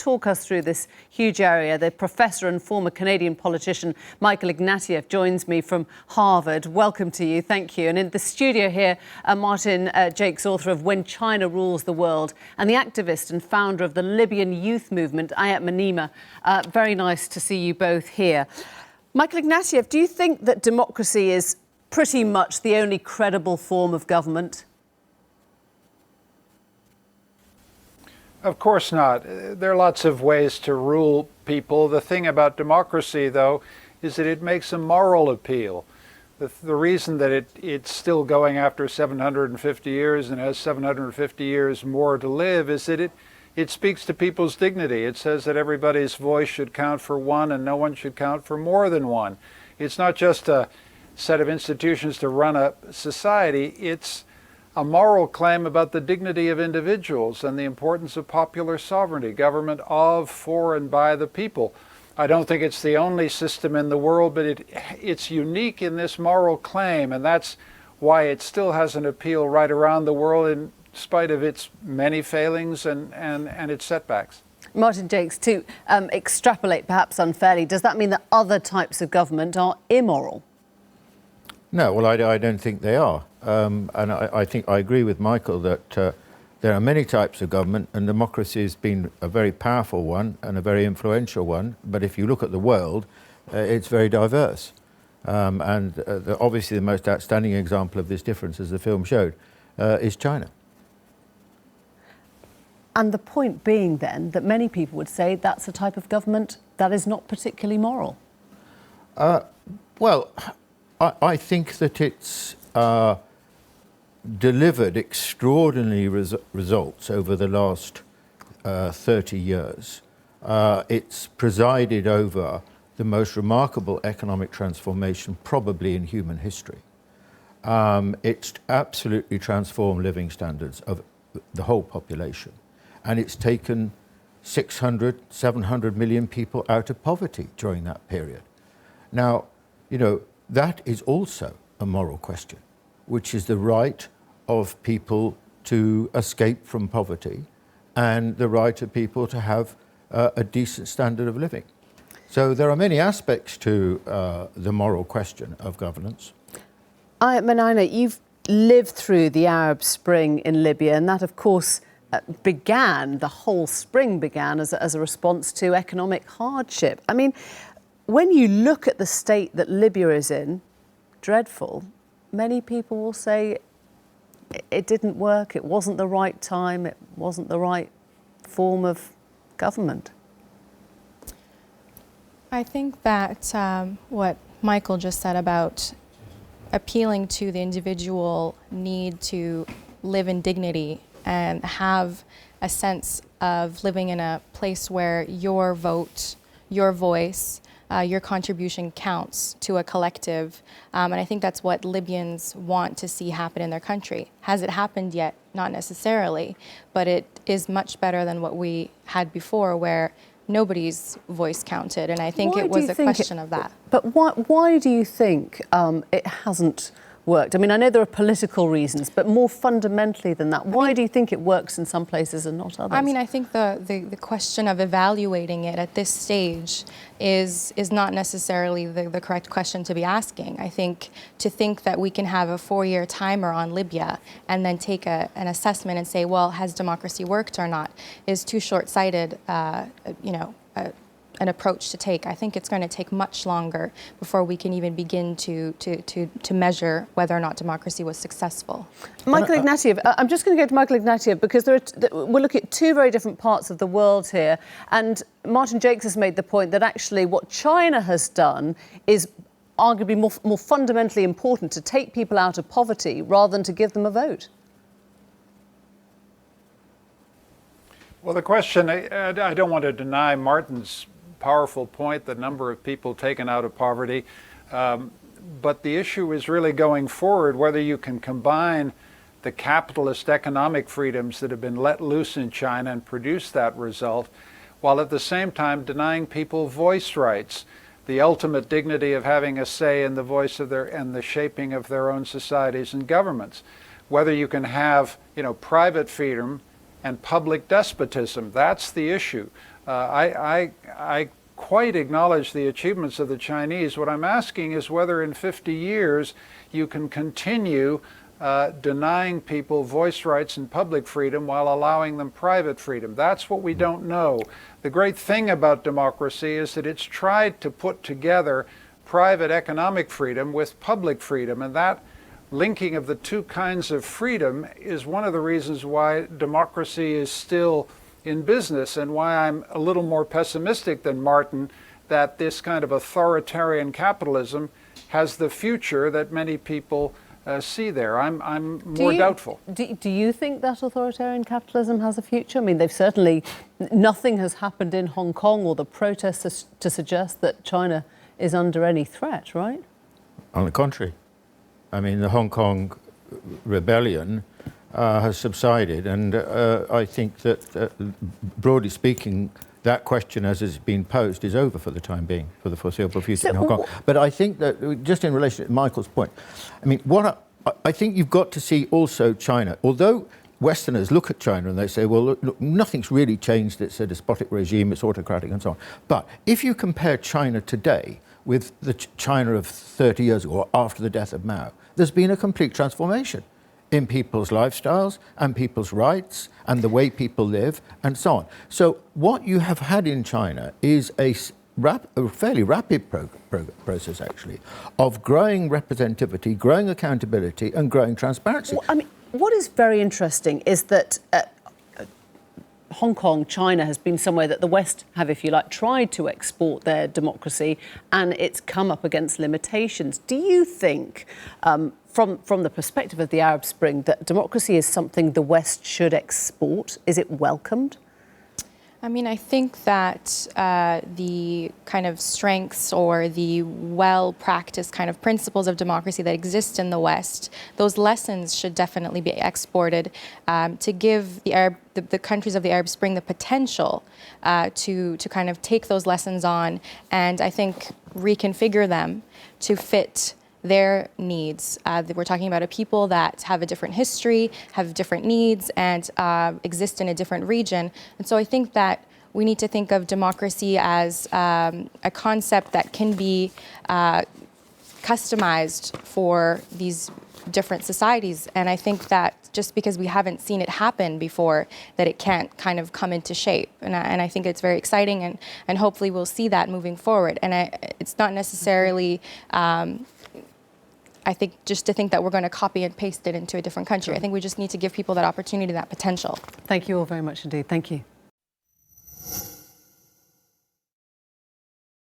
talk us through this huge area. The professor and former Canadian politician Michael Ignatieff joins me from Harvard. Welcome to you. Thank you. And in the studio here, Martin Jakes, author of When China Rules the World, and the activist and founder of the Libyan youth movement, Ayat Manima. Very nice to see you both here. Michael Ignatieff, do you think that democracy is pretty much the only credible form of government? Of course not. There are lots of ways to rule people. The thing about democracy, though, is that it makes a moral appeal. The reason that it's still going after 750 years and has 750 years more to live is that it speaks to people's dignity. It says that everybody's voice should count for one and no one should count for more than one. It's not just a set of institutions to run a society. It's a moral claim about the dignity of individuals and the importance of popular sovereignty, government of, for, and by the people. I don't think it's the only system in the world, but it's unique in this moral claim, and that's why it still has an appeal right around the world in spite of its many failings and its setbacks. Martin Jakes, to extrapolate perhaps unfairly, does that mean that other types of government are immoral? No, well, I don't think they are. And I think I agree with Michael that there are many types of government, and democracy has been a very powerful one and a very influential one. But if you look at the world, it's very diverse. Obviously the most outstanding example of this difference, as the film showed, is China. And the point being then that many people would say that's a type of government that is not particularly moral. Well, I think that it's delivered extraordinary results over the last 30 years. It's presided over the most remarkable economic transformation probably in human history. It's absolutely transformed living standards of the whole population. And it's taken 600, 700 million people out of poverty during that period. Now, you know, that is also a moral question, which is the right of people to escape from poverty and the right of people to have a decent standard of living. So there are many aspects to the moral question of governance. Ayat Manima, you've lived through the Arab Spring in Libya, and that, of course, the whole spring began as a response to economic hardship. I mean, when you look at the state that Libya is in, dreadful, many people will say it didn't work, it wasn't the right time, it wasn't the right form of government. I think that what Michael just said about appealing to the individual need to live in dignity and have a sense of living in a place where your vote, your voice, your contribution counts to a collective. And I think that's what Libyans want to see happen in their country. Has it happened yet? Not necessarily, but it is much better than what we had before, where nobody's voice counted. And I think it was a question of that. But why do you think it hasn't worked? I mean, I know there are political reasons, but more fundamentally than that, why do you think it works in some places and not others? I mean, I think the question of evaluating it at this stage is not necessarily the correct question to be asking. I think to think that we can have a 4-year timer on Libya and then take an assessment and say, well, has democracy worked or not, is too short-sighted, an approach to take. I think it's going to take much longer before we can even begin to measure whether or not democracy was successful. Michael Ignatieff, I'm just going to go to Michael Ignatieff because we're looking at two very different parts of the world here, and Martin Jakes has made the point that actually what China has done is arguably more fundamentally important, to take people out of poverty rather than to give them a vote. Well, the question, I don't want to deny Martin's powerful point, the number of people taken out of poverty. But the issue is really going forward whether you can combine the capitalist economic freedoms that have been let loose in China and produce that result, while at the same time denying people voice rights, the ultimate dignity of having a say in the voice of and the shaping of their own societies and governments. Whether you can have, private freedom and public despotism. That's the issue. I quite acknowledge the achievements of the Chinese. What I'm asking is whether in 50 years you can continue denying people voice rights and public freedom while allowing them private freedom. That's what we don't know. The great thing about democracy is that it's tried to put together private economic freedom with public freedom, and that linking of the two kinds of freedom is one of the reasons why democracy is still in business, and why I'm a little more pessimistic than Martin that this kind of authoritarian capitalism has the future that many people see there. I'm more doubtful. Do you think that authoritarian capitalism has a future? I mean, they've certainly, nothing has happened in Hong Kong or the protests to suggest that China is under any threat, right? On the contrary. I mean, the Hong Kong rebellion has subsided, and I think that, broadly speaking, that question, as has been posed, is over for the time being, for the foreseeable future in Hong Kong. But I think that, just in relation to Michael's point, I mean, I think you've got to see also China. Although Westerners look at China and they say, well, look, nothing's really changed, it's a despotic regime, it's autocratic and so on. But if you compare China today with the China of 30 years ago, or after the death of Mao, there's been a complete transformation in people's lifestyles and people's rights and the way people live and so on. So what you have had in China is a fairly rapid process, actually, of growing representativity, growing accountability and growing transparency. Well, I mean, what is very interesting is that Hong Kong, China has been somewhere that the West have, if you like, tried to export their democracy, and it's come up against limitations. Do you think, from the perspective of the Arab Spring, that democracy is something the West should export? Is it welcomed? I mean, I think that the kind of strengths or the well-practiced kind of principles of democracy that exist in the West, those lessons should definitely be exported to give the countries of the Arab Spring the potential to kind of take those lessons on and, I think, reconfigure them to fit their needs. We're talking about a people that have a different history, have different needs, and exist in a different region. And so I think that we need to think of democracy as a concept that can be customized for these different societies. And I think that just because we haven't seen it happen before, that it can't kind of come into shape. And I think it's very exciting, and hopefully we'll see that moving forward. And it's not necessarily I think just to think that we're going to copy and paste it into a different country. I think we just need to give people that opportunity, that potential. Thank you all very much indeed. Thank you.